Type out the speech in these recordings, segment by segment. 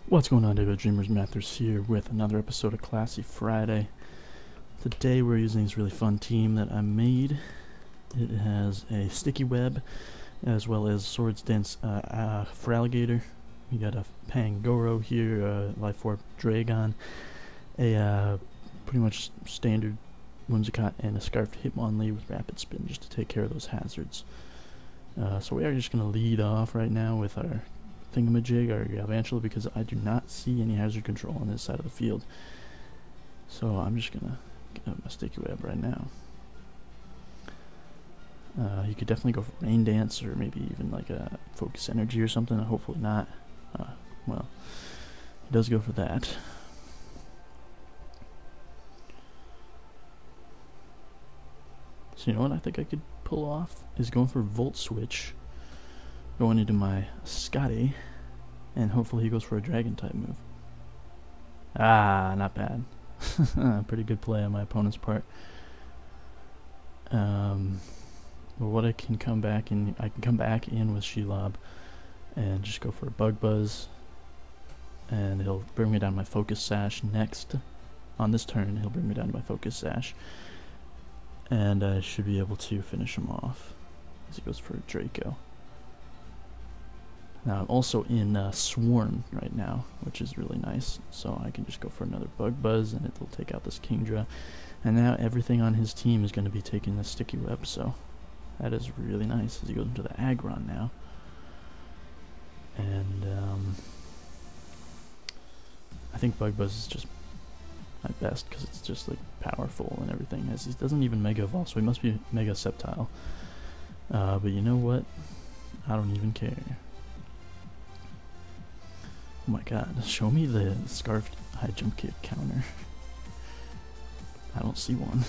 What's going on, Diggletdreamers? Mathers here with another episode of Classy Friday. Today we're using this really fun team that I made. It has a sticky web as well as swords dance for alligator. We got a Pangoro here, Life Orb Dragon, a pretty much standard Whimsicott, and a Scarfed Hitmonlee with Rapid Spin just to take care of those hazards. So we are just going to lead off right now with our thingamajig, our Galvantula, because I do not see any hazard control on this side of the field. So I'm just going to get out my sticky web right now. You could definitely go for Rain Dance or maybe even like a Focus Energy or something. Hopefully not. Well, he does go for that. So you know what I think I could pull off is going for Volt Switch, going into my Scotty, and hopefully he goes for a Dragon type move. Not bad. Pretty good play on my opponent's part. But what I can come back in with Shelob and just go for a Bug Buzz, and he'll bring me down my Focus Sash next. On this turn, he'll bring me down to my Focus Sash, and I should be able to finish him off as he goes for a Draco. Now I'm also in Swarm right now, which is really nice, so I can just go for another Bug Buzz and it'll take out this Kingdra. And now everything on his team is going to be taking the Sticky Web, so that is really nice as he goes into the Aggron now. And I think Bug Buzz is just my best because it's just like powerful and everything, as he doesn't even Mega Evolve, so he must be Mega Sceptile. But you know what? I don't even care. Oh my god, show me the Scarfed High Jump Kick counter. I don't see one.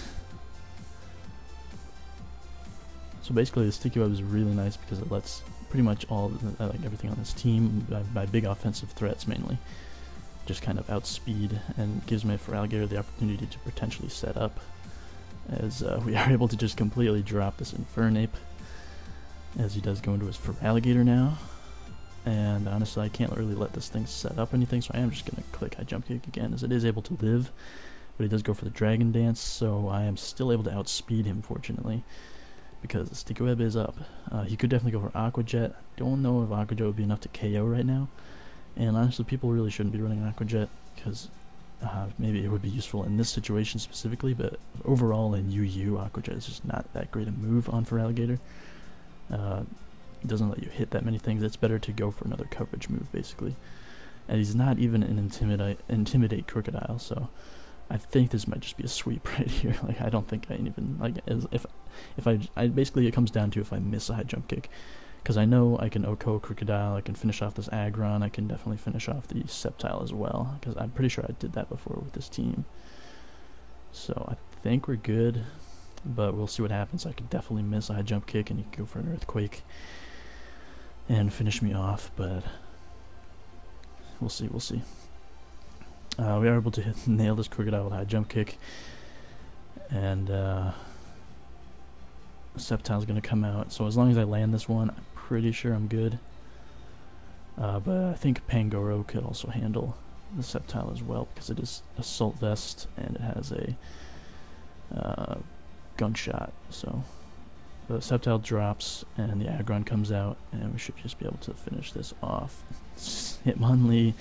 So basically the Sticky Web is really nice because it lets pretty much all, like everything on this team, by big offensive threats mainly, just kind of outspeed, and gives my Feraligatr the opportunity to potentially set up, as we are able to just completely drop this Infernape, as he does go into his Feraligatr now. And honestly, I can't really let this thing set up anything, so I am just going to click High Jump Kick again, as it is able to live, but he does go for the Dragon Dance, so I am still able to outspeed him, fortunately, because the Sticky Web is up. He could definitely go for Aqua Jet. I don't know if Aqua Jet would be enough to KO right now, and honestly, people really shouldn't be running Aqua Jet, because maybe it would be useful in this situation specifically, but overall in UU, Aqua Jet is just not that great a move on Feraligatr. It doesn't let you hit that many things. It's better to go for another coverage move, basically. And he's not even an intimidate Crocodile, so I think this might just be a sweep right here. Like, I don't think I even, like, if I basically, it comes down to if I miss a High Jump Kick, because I know I can OHKO Crocodile, I can finish off this Aggron, I can definitely finish off the Sceptile as well, because I'm pretty sure I did that before with this team. So I think we're good, but we'll see what happens. I could definitely miss a High Jump Kick, and he could go for an Earthquake and finish me off, but we'll see, we'll see. We are able to nail this Crocodile with a High Jump Kick, and Sceptile's going to come out, so as long as I land this one, I'm pretty sure I'm good. But I think Pangoro could also handle the Sceptile as well, because it is Assault Vest, and it has a Gunk Shot, so the Sceptile drops, and the Aggron comes out, and we should just be able to finish this off. Hitmonlee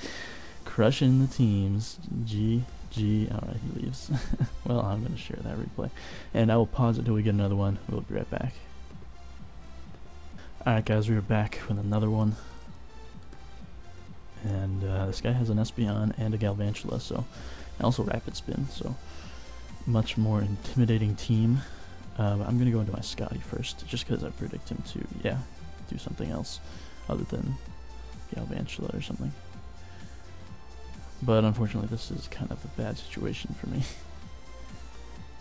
crushing the teams. GG. Alright, he leaves. Well, I'm going to share that replay. And I will pause it until we get another one. We'll be right back. Alright guys, we are back with another one. And this guy has an Espeon and a Galvantula, so, and also Rapid Spin, so much more intimidating team. I'm going to go into my Scotty first, just because I predict him to, do something else other than Galvantula or something. But unfortunately, this is kind of a bad situation for me.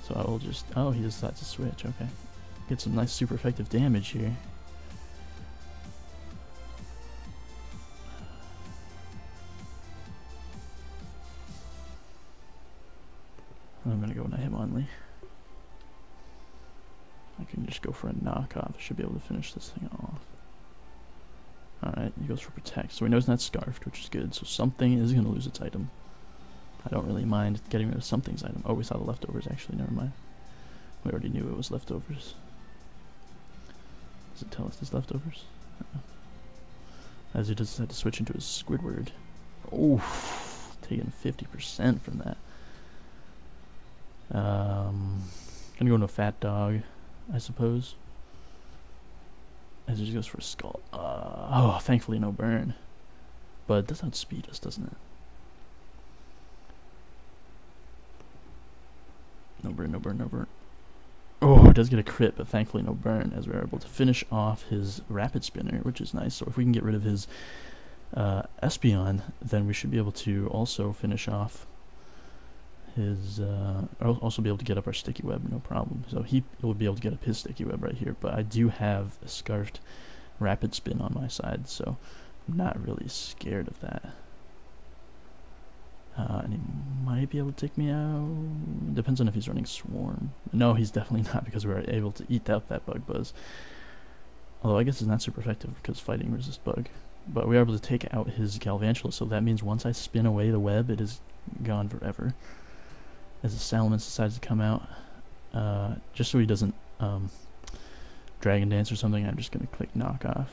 So I will just, oh, he decides to switch, okay. Get some nice super effective damage here. I'm going to go into Hitmonlee. I can just go for a knockoff. I should be able to finish this thing off. Alright, Alright, he goes for protect. So he knows not scarfed, which is good. So something is going to lose its item. I don't really mind getting rid of something's item. Oh, we saw the leftovers actually, never mind. We already knew it was leftovers. Does it tell us there's leftovers? As he decided to switch into his Squidward. Oh, taking 50% from that. Gonna go into a fat dog, I suppose. As he just goes for a skull. Oh, thankfully no burn. But it does outspeed us, doesn't it? No burn, no burn, no burn. Oh, it does get a crit, but thankfully no burn, as we're able to finish off his rapid spinner, which is nice. So if we can get rid of his Espeon, then we should be able to also finish off his, also be able to get up our sticky web, no problem. So he will be able to get up his sticky web right here, but I do have a scarfed rapid spin on my side, so I'm not really scared of that. And he might be able to take me out. Depends on if he's running Swarm. No, he's definitely not, because we were able to eat out that Bug Buzz. Although I guess it's not super effective because fighting resist Bug. But we were able to take out his Galvantula, so that means once I spin away the web, it is gone forever. As the Salamence decides to come out, just so he doesn't Dragon Dance or something, I'm just going to click Knock Off.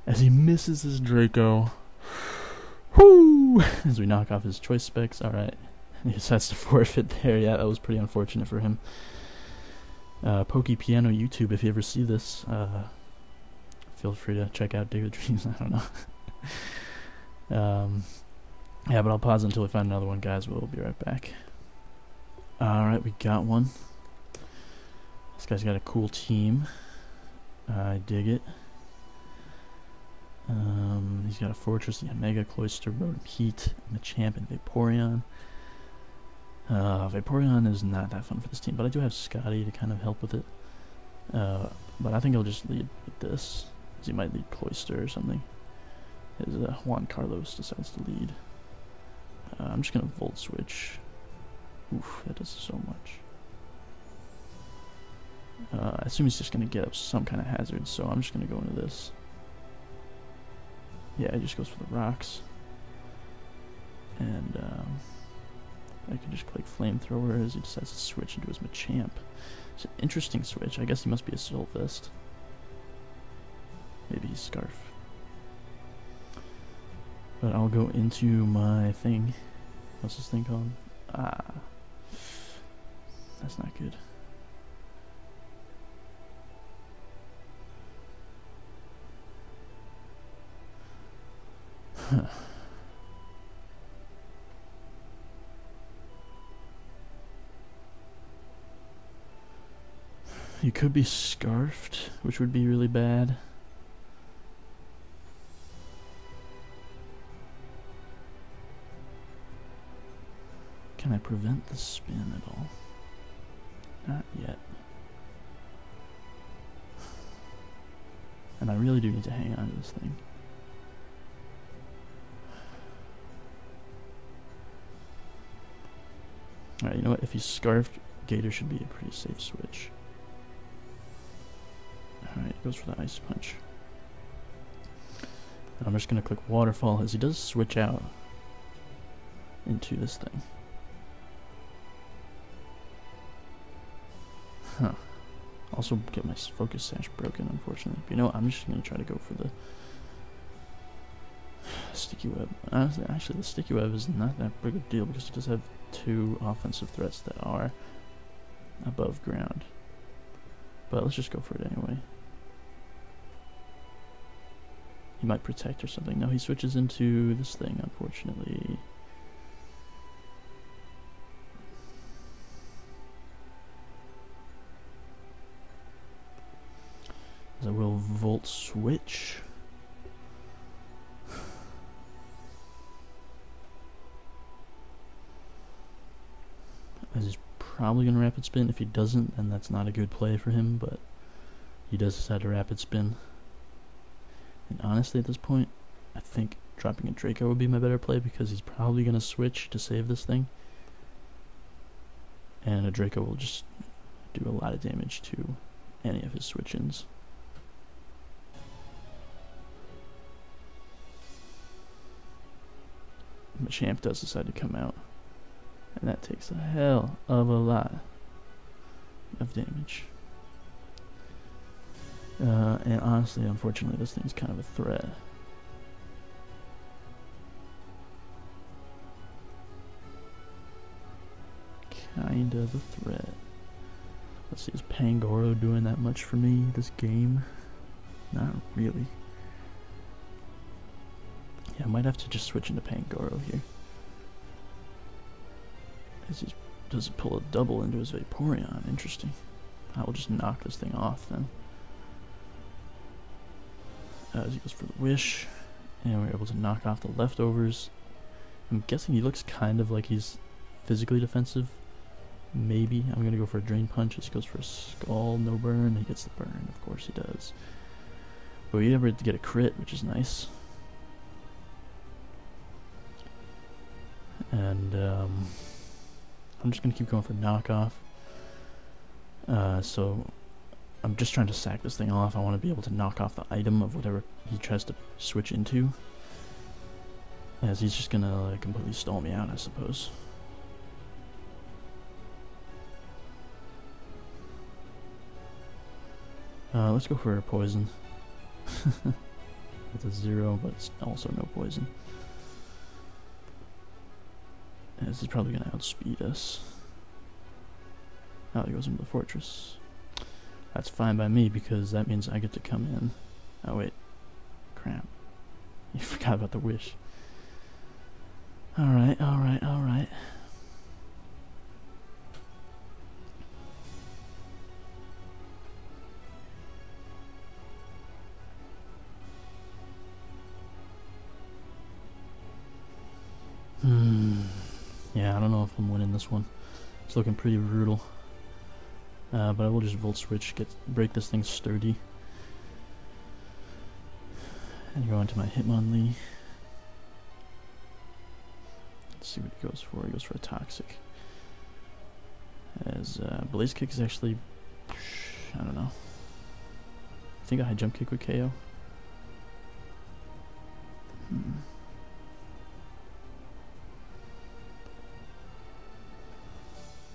As he misses his Draco. Whoo! As we knock off his choice specs. Alright. He decides to forfeit there. Yeah, that was pretty unfortunate for him. Pokey Piano YouTube, if you ever see this, feel free to check out Diggletdreams. I don't know. Yeah, but I'll pause until we find another one, guys. We'll be right back. Alright, we got one. This guy's got a cool team. I dig it. He's got a Fortress, Mega Cloyster, Rotom Heat, Machamp, and Vaporeon. Vaporeon is not that fun for this team, but I do have Scotty to kind of help with it. But I think I'll just lead with this, because he might lead Cloyster or something. As Juan Carlos decides to lead. I'm just going to Volt Switch. Oof, that does so much. I assume he's just going to get up some kind of hazard, so I'm just going to go into this. Yeah, he just goes for the rocks. And I can just click Flamethrower as he decides to switch into his Machamp. It's an interesting switch. I guess he must be a Sylvest. Maybe he's Scarf. But I'll go into my thing. What's this thing called? Ah. That's not good. Huh. You could be Scarfed, which would be really bad. Can I prevent the spin at all? Not yet. And I really do need to hang on to this thing. Alright, you know what? If he's Scarfed, Gator should be a pretty safe switch. Alright, goes for the Ice Punch. And I'm just going to click Waterfall as he does switch out into this thing. Huh. Also get my Focus Sash broken, unfortunately. But you know what? I'm just going to try to go for the Sticky Web. Honestly, actually, the Sticky Web is not that big a deal because it does have 2 offensive threats that are above ground. But let's just go for it anyway. He might protect or something. No, he switches into this thing, unfortunately. I will Volt Switch. As he's probably going to Rapid Spin. If he doesn't, then that's not a good play for him, but he does decide to Rapid Spin. And honestly, at this point, I think dropping a Draco would be my better play because he's probably going to switch to save this thing. And a Draco will just do a lot of damage to any of his switch-ins. Machamp does decide to come out. And that takes a hell of a lot of damage. And honestly, unfortunately, this thing's kind of a threat. Kind of a threat. Let's see, is Pangoro doing that much for me this game? Not really. Yeah, I might have to just switch into Pangoro here. As he does pull a double into his Vaporeon. Interesting. I will just knock this thing off then. As he goes for the Wish. And we're able to knock off the leftovers. I'm guessing he looks kind of like he's physically defensive. Maybe. I'm going to go for a Drain Punch. He goes for a Skull. No burn. He gets the burn. Of course he does. But we never get a crit, which is nice. And I'm just going to keep going for knockoff. So I'm just trying to sack this thing off. I want to be able to knock off the item of whatever he tries to switch into. As he's just going to like, completely stall me out, I suppose. Let's go for a poison. It's a 0, but it's also no poison. This is probably going to outspeed us. Oh, he goes into the fortress. That's fine by me because that means I get to come in. Oh wait, crap. You forgot about the Wish. Alright, alright, alright. Yeah, I don't know if I'm winning this one. It's looking pretty brutal. But I will just Volt Switch, break this thing sturdy. And go into my Hitmonlee. Let's see what he goes for. He goes for a Toxic. As Blaze Kick is actually, I don't know. I think a High Jump Kick would KO.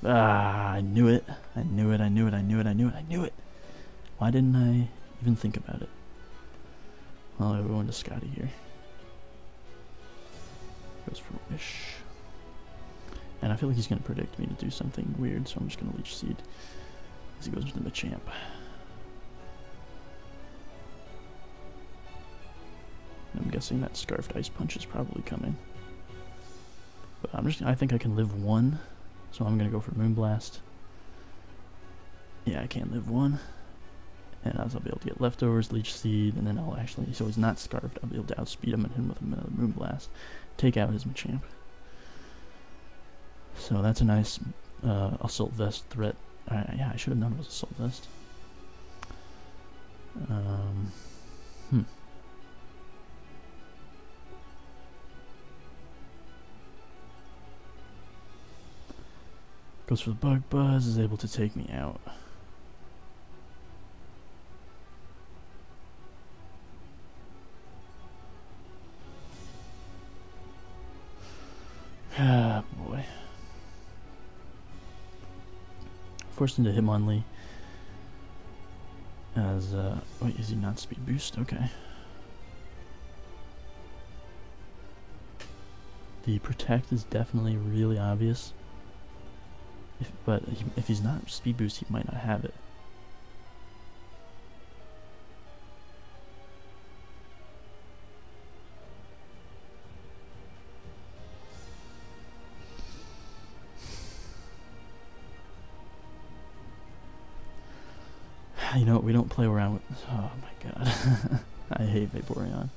Ah, I knew it. I knew it, I knew it, I knew it, I knew it, I knew it. Why didn't I even think about it? Well, I'll go into Scotty here. Goes for Wish. And I feel like he's going to predict me to do something weird, so I'm just going to Leech Seed as he goes into Machamp. I'm guessing that Scarfed Ice Punch is probably coming. But I think I can live 1. So I'm going to go for Moonblast. Yeah, I can live 1. And I'll be able to get leftovers, Leech Seed, and then I'll actually, so he's not Scarfed, I'll be able to outspeed him and hit him with another Moonblast. Take out his Machamp. So that's a nice Assault Vest threat. Yeah, I should have known it was Assault Vest. Goes for the Bug Buzz, is able to take me out. Ah, boy. Forced into Hitmonlee. As, wait, is he not Speed Boost? Okay. The Protect is definitely really obvious. But if he's not Speed Boost, he might not have it. You know what, we don't play around with... Oh my god. I hate Vaporeon.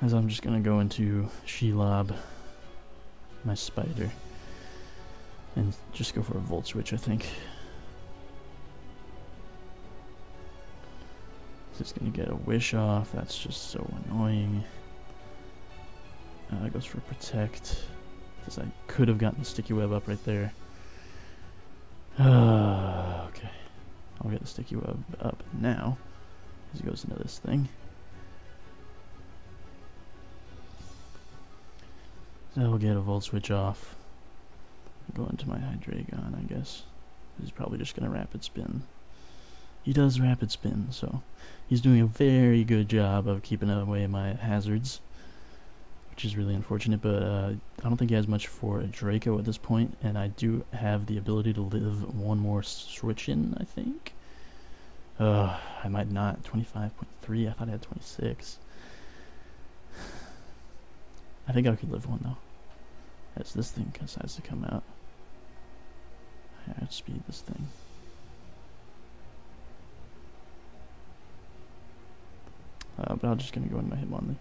As I'm just gonna go into Shelob, my Spider, and just go for a Volt Switch, I think. Just gonna get a Wish off, that's just so annoying. Goes for Protect, because I could have gotten the Sticky Web up right there. Okay, I'll get the Sticky Web up now. as he goes into this thing. So we'll get a Volt Switch off. Go into my Hydreigon, I guess. He's probably just going to Rapid Spin. He does Rapid Spin, so he's doing a very good job of keeping away my hazards, which is really unfortunate, but I don't think he has much for a Draco at this point, and I do have the ability to live one more switch in, I think. I might not. 25.3, I thought I had 26. I think I could live one, though. As this thing decides to come out. I outspeed this thing. But I'm just gonna go into my Hitmonlee.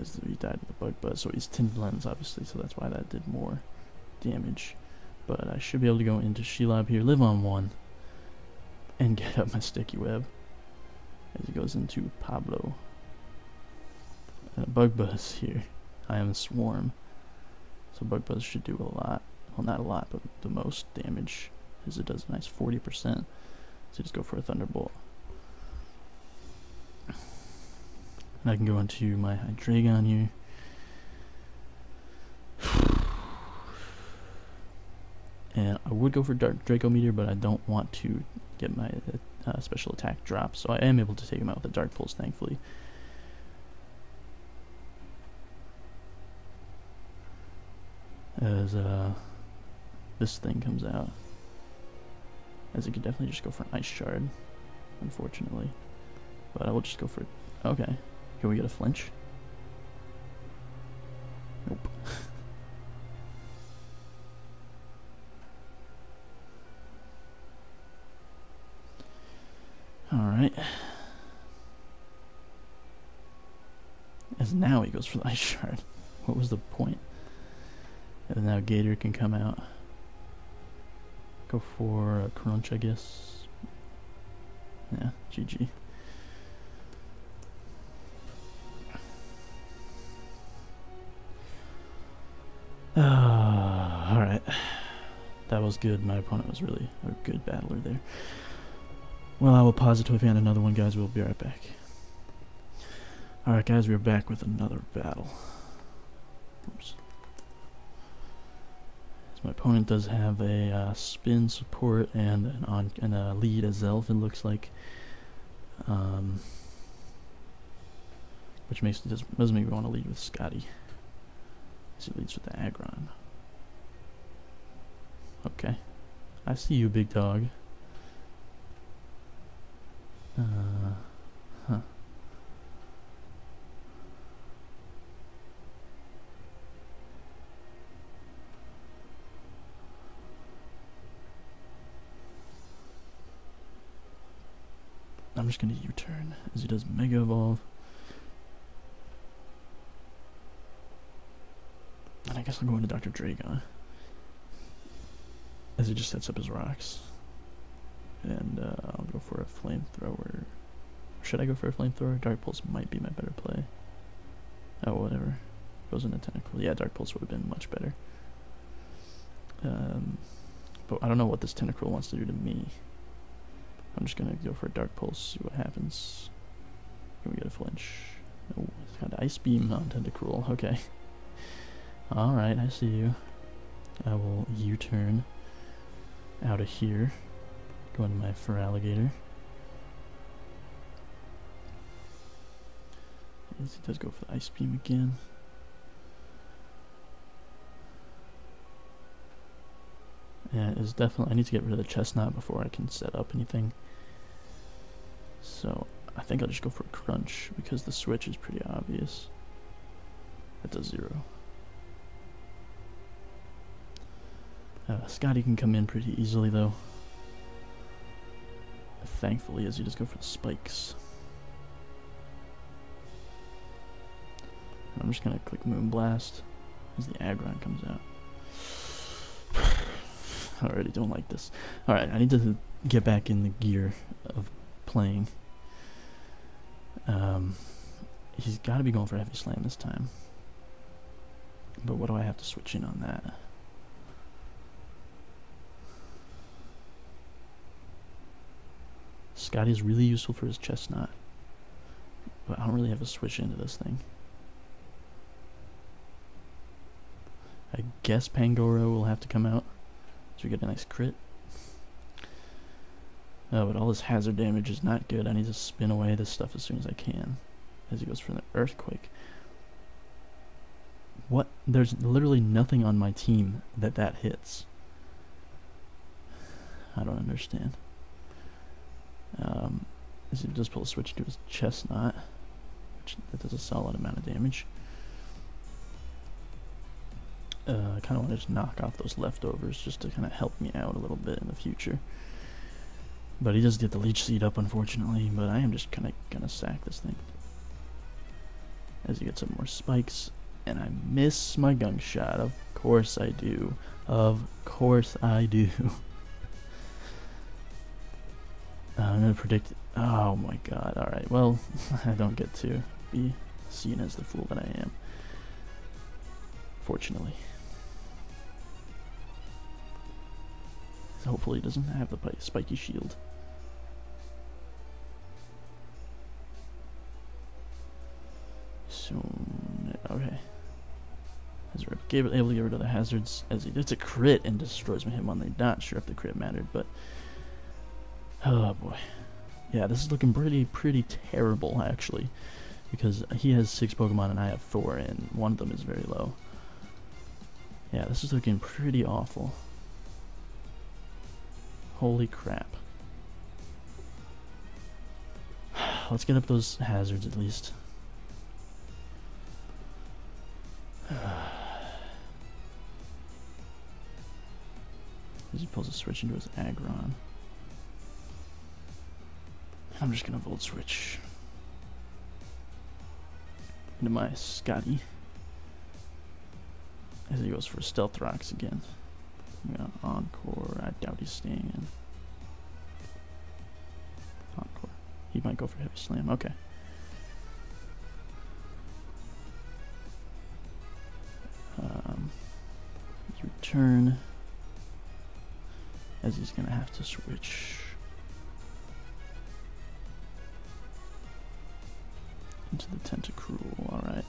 As he died with the Bug Buzz, so he's Tin Blends, obviously, so that's why that did more damage. But I should be able to go into Shelob here, live on 1, and get up my Sticky Web. As he goes into Pablo. And a Bug Buzz here. I am Swarm. So Bug Buzz should do a lot. Well, not a lot, but the most damage. As it does a nice 40%. So just go for a Thunderbolt. And I can go into my Hydreigon here. And I would go for Dark Draco Meteor, but I don't want to get my special attack drop. So I am able to take him out with a Dark Pulse, thankfully. As this thing comes out. As he could definitely just go for an Ice Shard, unfortunately. But I will just go for it. Okay. Can we get a flinch? Nope. Alright. As now he goes for the Ice Shard. What was the point? And now Gator can come out. Go for a Crunch, I guess. Yeah, GG. Alright. That was good. My opponent was really a good battler there. Well, I will pause it till we find another one, guys. We'll be right back. Alright, guys, we're back with another battle. Oops. My opponent does have a spin support and a lead as Elf, it looks like, which does make me want to lead with Scotty. As he leads with the Aggron. Okay, I see you, big dog. Huh. I'm just gonna U-turn as he does Mega Evolve. And I guess I'll go into Dr. Dragon. As he just sets up his rocks. And I'll go for a Flamethrower. Should I go for a Flamethrower? Dark Pulse might be my better play. Oh, whatever. Goes into Tentacle. Yeah, Dark Pulse would have been much better. But I don't know what this Tentacruel wants to do to me. I'm just gonna go for a Dark Pulse, see what happens. Can we get a flinch? Oh, it's got Ice Beam on Tentacruel. Okay. Alright, I see you. I will U-turn out of here. Go into my Feraligatr. Yes, he does go for the Ice Beam again. Yeah, it's definitely, I need to get rid of the Chestnut before I can set up anything. So, I think I'll just go for a Crunch, because the switch is pretty obvious. That does 0. Scotty can come in pretty easily, though. Thankfully, as you just go for the Spikes. And I'm just gonna click Moonblast as the Aggron comes out. I already don't like this. Alright, I need to get back in the gear of playing. He's got to be going for Heavy Slam this time. But what do I have to switch in on that? Scotty's really useful for his chestnut, but I don't really have a switch into this thing. I guess Pangoro will have to come out so we get a nice crit. Oh, but all this hazard damage is not good. I need to spin away this stuff as soon as I can. As he goes for the Earthquake. What? There's literally nothing on my team that hits. I don't understand. As he does pull a switch into his chestnut, which that does a solid amount of damage. I kind of want to just knock off those leftovers just to kind of help me out a little bit in the future. But he does get the Leech Seed up, unfortunately, but I am just kind of gonna sack this thing. As he gets some more spikes, and I miss my gunk shot. Of course I do. Of course I do. I'm gonna predict. Oh my god, alright, well, I don't get to be seen as the fool that I am. Fortunately. So hopefully he doesn't have the spiky shield. So, okay. As we're able to get rid of the hazards, as he gets a crit and destroys him on the dot. Sure if the crit mattered, but oh boy. Yeah, this is looking pretty terrible, actually. Because he has 6 Pokemon and I have 4, and one of them is very low. Yeah, this is looking pretty awful. Holy crap. Let's get up those hazards at least. As he pulls a switch into his Aggron. I'm just gonna Volt Switch into my Scotty. As he goes for Stealth Rocks again. Yeah, Encore. I doubt he's staying in. Encore. He might go for Heavy Slam. Okay. His return. As he's gonna have to switch into the Tentacruel. Alright.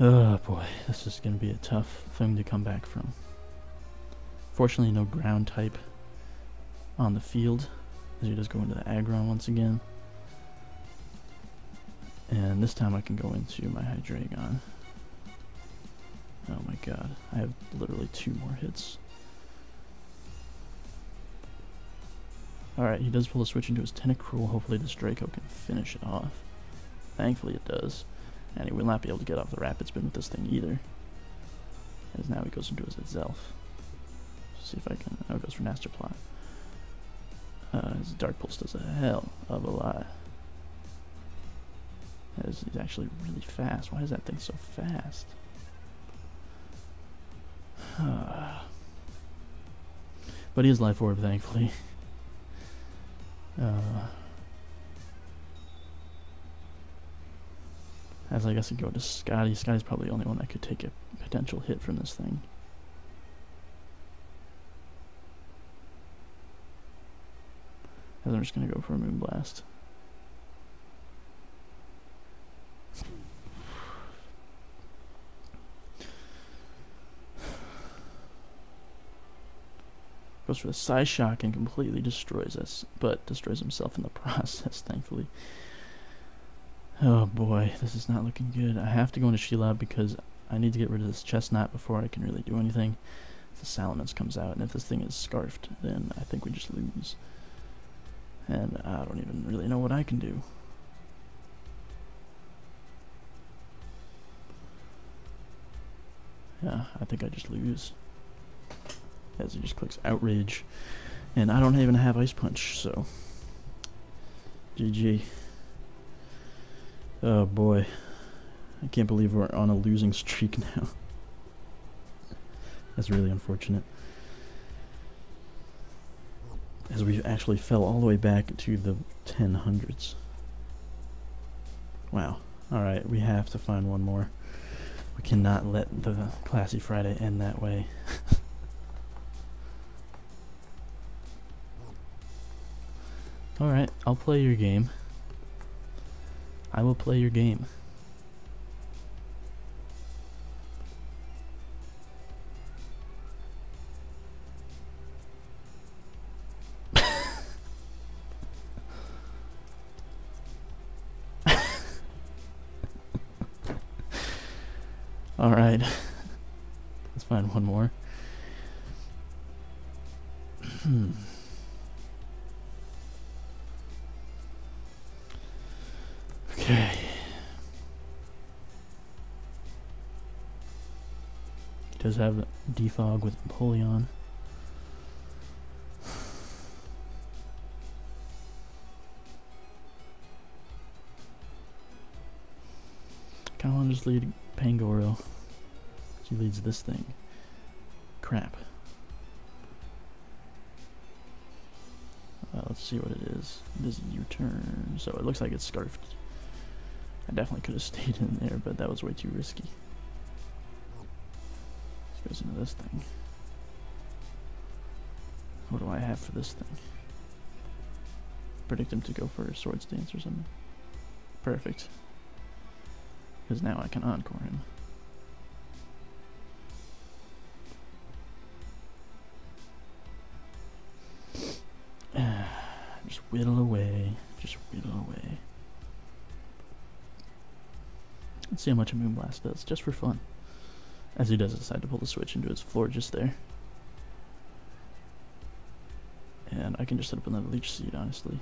Oh boy, this is going to be a tough thing to come back from. Fortunately, no ground type on the field, as he does go into the Aggron once again. And this time I can go into my Hydreigon. Oh my god, I have literally 2 more hits. Alright, he does pull a switch into his Tentacruel. Hopefully this Draco can finish it off. Thankfully it does. And he will not be able to get off the Rapid Spin with this thing either. As now he goes into his Zelf. See if I can. Oh, it goes for Naster Plot. His Dark Pulse does a hell of a lot. As he's actually really fast. Why is that thing so fast? But he has Life Orb, thankfully. As I guess I go to Scotty. Scotty's probably the only one that could take a potential hit from this thing. As I'm just going to go for a Moonblast. Goes for the Psyshock and completely destroys us, but destroys himself in the process, thankfully. Oh boy, this is not looking good. I have to go into Shelob because I need to get rid of this Chestnut before I can really do anything. The Salamence comes out, and if this thing is scarfed, then I think we just lose. And I don't even really know what I can do. Yeah, I think I just lose. As he just clicks Outrage. And I don't even have Ice Punch, so GG. Oh boy. I can't believe we're on a losing streak now. That's really unfortunate. As we actually fell all the way back to the 1000s. Wow. Alright, we have to find one more. We cannot let the Classy Friday end that way. Alright, I'll play your game. I will play your game. Alright. Let's find one more. Okay. He does have defog with Napoleon. Kinda wanna just lead Pangoro. She leads this thing. Crap. Let's see what it is. It is a U-turn, so it looks like it's scarfed. I definitely could have stayed in there, but that was way too risky. This goes into this thing. What do I have for this thing? Predict him to go for a swords dance or something. Perfect. Because now I can encore him. Just whittle away. Just whittle away. Let's see how much a Moonblast does, just for fun. As he does decide to pull the switch into his floor just there. And I can just set up another Leech Seed, honestly.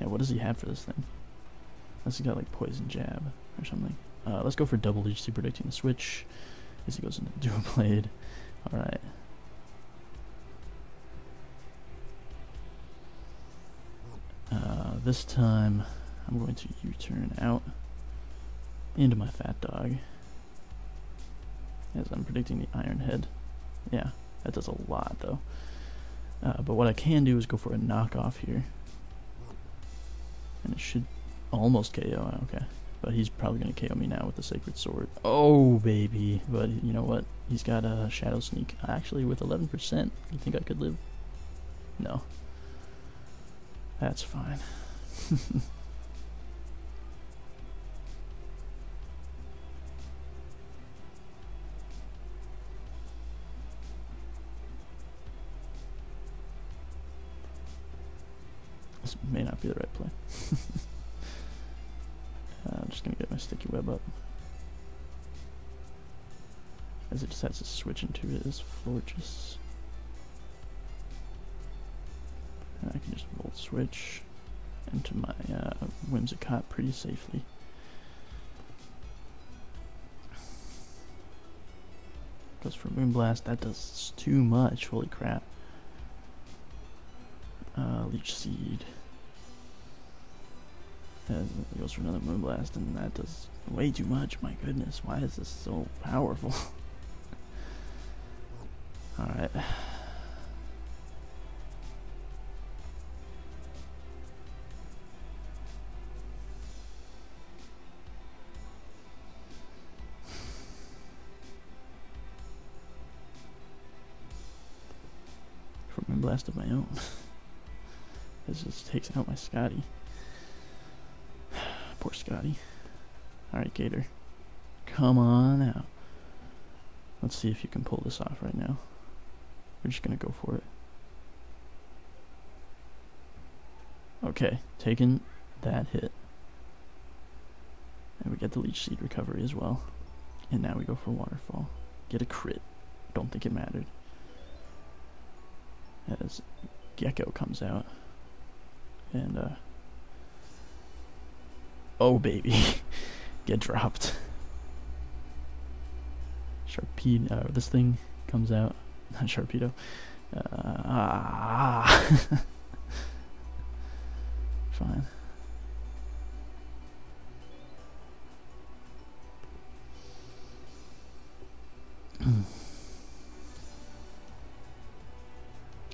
Yeah, what does he have for this thing? Unless he's got like Poison Jab or something. Let's go for double Leech Seed predicting the switch. As he goes into Dual Blade. Alright. This time I'm going to U-turn out into my Fat Dog. As I'm predicting the Iron Head. Yeah, that does a lot though. But what I can do is go for a knockoff here. And it should almost KO, okay. But he's probably going to KO me now with the Sacred Sword. Oh, baby. But you know what? He's got a Shadow Sneak. Actually, with 11%, you think I could live? No. That's fine. This may not be the right play. I'm just going to get my Sticky Web up. As it decides to switch into his Fortress. I can just Volt Switch into my Whimsicott pretty safely. Goes for Moonblast. That does too much. Holy crap. Leech Seed. Goes for another Moonblast, and that does way too much. My goodness, why is this so powerful? Alright. For Moonblast of my own. This just takes out my Scotty. Poor Scotty. Alright, Gator. Come on out. Let's see if you can pull this off right now. We're just gonna go for it. Okay, taking that hit. And we get the Leech Seed recovery as well. And now we go for Waterfall. Get a crit. Don't think it mattered. As Gecko comes out. And, oh, baby. Get dropped. Sharpedo. This thing comes out. Not Sharpedo. Fine.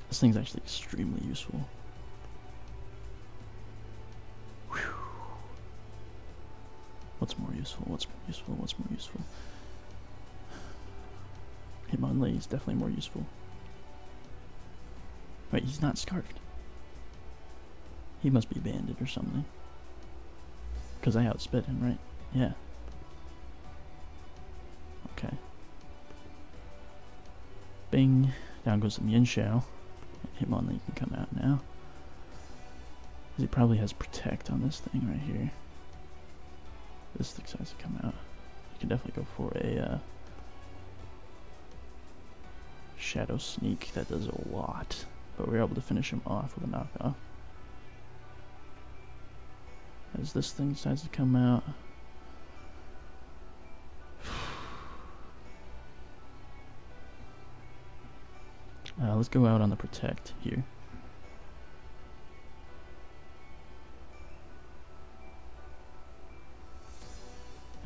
This thing's actually extremely useful. What's more useful? What's more useful? What's more useful? Hitmonlee is definitely more useful. Wait, he's not scarfed. He must be banded or something. Because I outspit him, right? Yeah. Okay. Bing. Down goes some Yin Xiao. Hitmonlee can come out now. He probably has Protect on this thing right here. This thing has to come out. You can definitely go for a Shadow Sneak. That does a lot. But we're able to finish him off with a knockoff. As this thing decides to come out. Let's go out on the Protect here.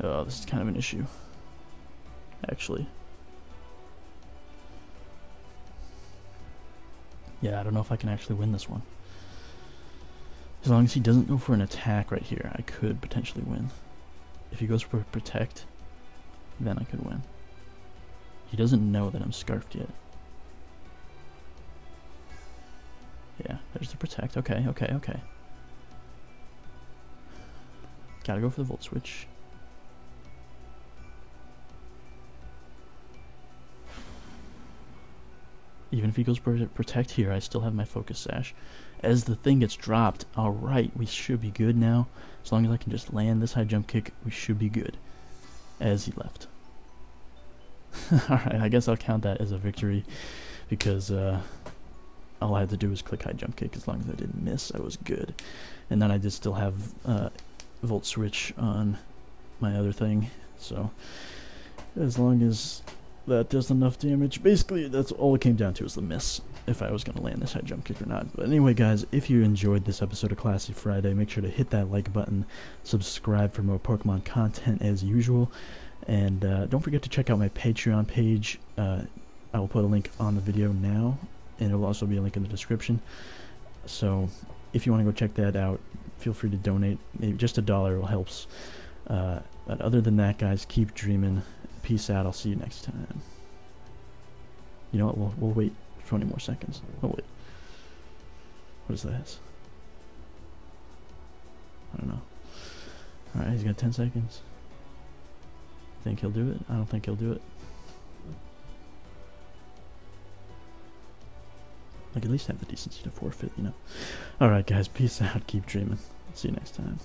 Oh, this is kind of an issue, actually. Yeah, I don't know if I can actually win this one. As long as he doesn't go for an attack right here, I could potentially win. If he goes for Protect, then I could win. He doesn't know that I'm scarfed yet. Yeah, there's the Protect. Okay, okay, okay. Gotta go for the Volt Switch. Even if he goes for Protect here, I still have my Focus Sash. As the thing gets dropped, alright, we should be good now. As long as I can just land this high jump kick, we should be good. As he left. Alright, I guess I'll count that as a victory, because all I had to do was click high jump kick. As long as I didn't miss, I was good. And then I did still have Volt Switch on my other thing, so as long as that does enough damage, basically that's all it came down to, was the miss, if I was going to land this high jump kick or not. But anyway guys, if you enjoyed this episode of Classy Friday, make sure to hit that like button, subscribe for more Pokemon content as usual, and don't forget to check out my Patreon page. I will put a link on the video now, and it will also be a link in the description. So if you want to go check that out, feel free to donate. Maybe just $1 will helps. But other than that, guys, keep dreaming. Peace out. I'll see you next time. You know what? We'll wait 20 more seconds. Oh wait. What is that? I don't know. All right, he's got 10 seconds. Think he'll do it? I don't think he'll do it. Like, at least have the decency to forfeit, you know. Alright guys, peace out, keep dreaming. See you next time.